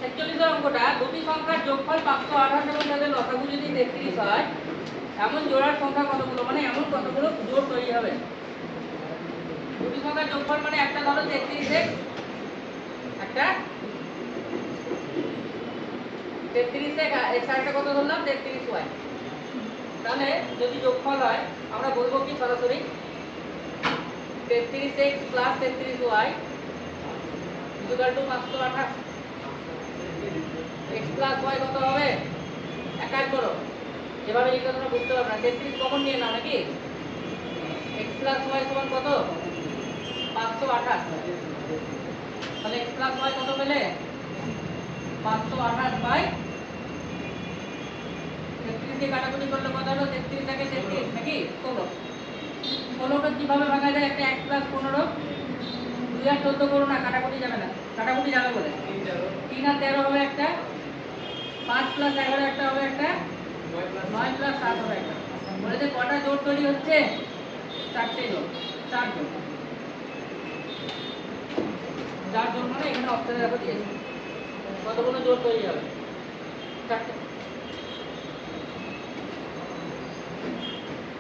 41 এর অঙ্কটা দুটি সংখ্যার যোগফল 528 এবং তাদের লসাগু যদি 33 হয় এমন জোড়ার সংখ্যা কতগুলো, মানে এমন কতগুলো জোড় তৈরি হবে। দুটি সংখ্যার যোগফল মানে একটা ধরো 33x, একটা 33x আর একটা কত ধরলাম 33y। তাহলে যদি যোগফল হয় আমরা বলবো কি সরাসরি 33x + 33y = 528। x + y কত হবে? এক এক করো, এভাবে লিখলে তোমরা বুঝতে পারবে না। 33 কমন নিয়ে নাও নাকি, x + y সমান কত? 528। তাহলে x + y কত পেলে? 528 33 দিয়ে কাটাকুটি করলে কত হলো? 33 থেকে 33 নাকি 16। 16টা কিভাবে ভাঙা যায়? একটা 1 + 15, 2 আর 14 করো না, কাটাকুটি যাবে না, কাটাকুটি যাবে বলে 3 আর 13 হবে একটা, 5 + 11 একটা হবে একটা, 9 + 7 হবে একটা। বলে যে কটা জোড় তৈরি হচ্ছে? 4টে জোড়, 4 জোড়। 4 জোড় মানে এখানে অপশনে দেখো দিয়েছে কতগুলো জোড় তৈরি হবে, 4টে।